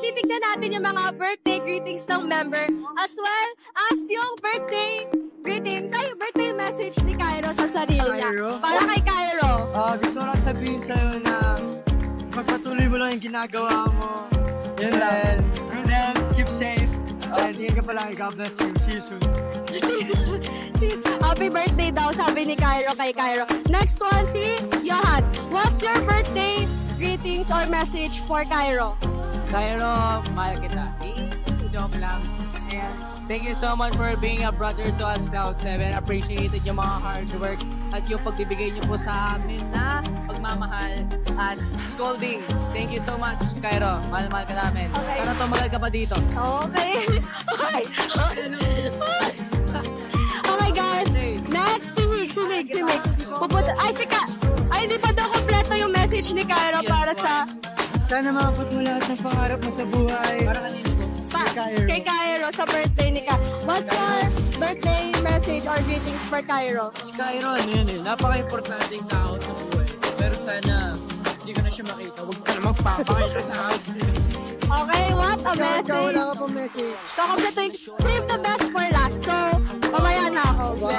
titignan natin yung mga birthday greetings ng member as well as yung birthday greetings, birthday message ni Cairo sa sarili niya. Para kay Cairo. Gusto ko lang sabihin sa'yo na magpatuloy mo lang yung ginagawa mo. Yun lang. And then, keep safe. And hindi ka pala, God bless you. See you soon. Happy birthday daw, sabi ni Cairo kay Cairo. Next one, si Johan. What's your birthday greetings or message for Cairo? Cairo, mahal kita. Joke lang. And thank you so much for being a brother to us, Cloud7. Appreciated yung mga hard work at yung pagbibigay niyo po sa amin na pagmamahal at scolding. Thank you so much, Cairo. Mahal-mahal ka namin. Okay. Sana tumagal ka pa dito. Okay. Okay guys, next si Mix. Hindi pa daw kompleto yung message ni Cairo para sa... Sana maabot mo lahat ng pangarap mo sa buhay. Para kanino po? Kay Cairo sa birthday ni Cairo. What's your birthday message or greetings for Cairo? Si Cairo, napaka-importanting tao sa buhay. Pero sana, hindi ko na siya makita. Huwag ka na magpapakita sa akin. Okay, what a message. Wala ka pang message. Save the best for last. So, mamaya na ako.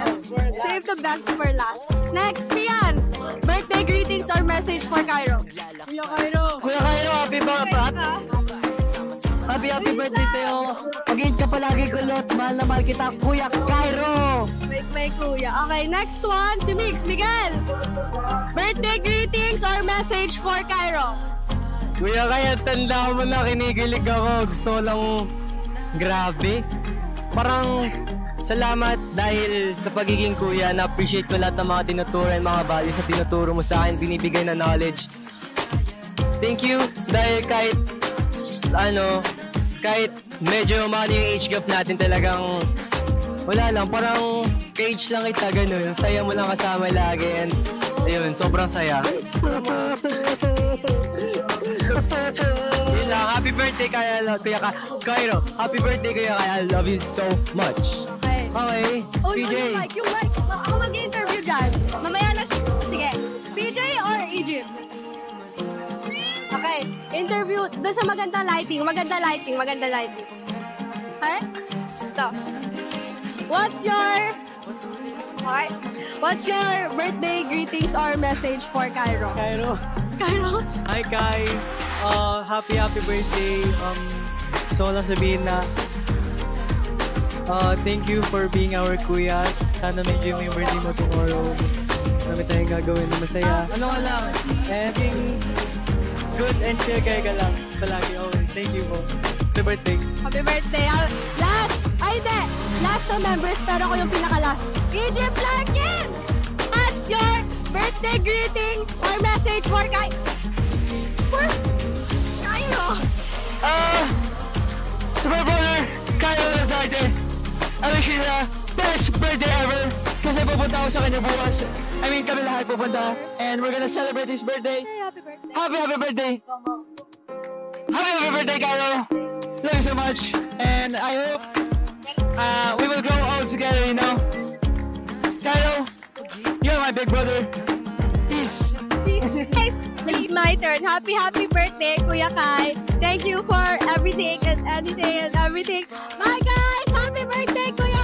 Save the best for last. Next, Pian. Birthday greetings or message for Cairo. Kuya Cairo, happy birthday. Happy birthday sa'yo. Mag-ingat ka palagi kulot. Mahal na mahal kita, Kuya Cairo. May kuya. Okay, next one, si Miguel. Birthday greetings or message for Cairo. Kuya, kaya tanda mo na kinikilig ako. Gusto ko lang grabe. Parang salamat dahil sa pagiging kuya. Na-appreciate ko lahat ng mga tinuturo and mga values na tinuturo mo sa akin. Binibigay na knowledge. Thank you dahil kahit medyo mahal yung age gap natin talagang wala lang. Parang ka-age lang kita ganun. Saya mo lang kasama lagi and ayun, sobrang saya. Yun lang. Happy birthday Kuya Cairo. Happy birthday Kuya Cairo. I love you so much. Okay. PJ. Yung mic. Ako mag-interview dyan. Mamaya na. Sige. PJ or Egypt? Okay. Interview. Doon sa maganda lighting. Maganda lighting. Okay? Ito. What's your birthday greetings or message for Cairo? Cairo. Hi Kai. Happy birthday. So lang sabihin na thank you for being our kuya. Sana medyo yung birthday mo tomorrow. Marami tayong gagawin na masaya. Ano ka lang? And good and chill kayo ka lang. Palagi. Okay. Thank you po. Happy birthday. Happy birthday. Last na members, pero ako yung pinaka-last. Egypt Larkin! What's your birthday greeting or message for Cairo? To my brother, Cairo Lazarte. I wish you the best birthday ever. Kasi pupunta ako sa kanya bukas. I mean, kami lahat pupunta. And we're gonna celebrate his birthday. Happy birthday. Happy birthday. Happy birthday, Cairo. Love you so much. And I hope we will grow old together, you know. Cairo, you're my big brother. Peace. Guys, it's my turn. Happy birthday, Kuya Kai. Thank you for everything and anything and everything. Bye guys! Happy birthday, Kuya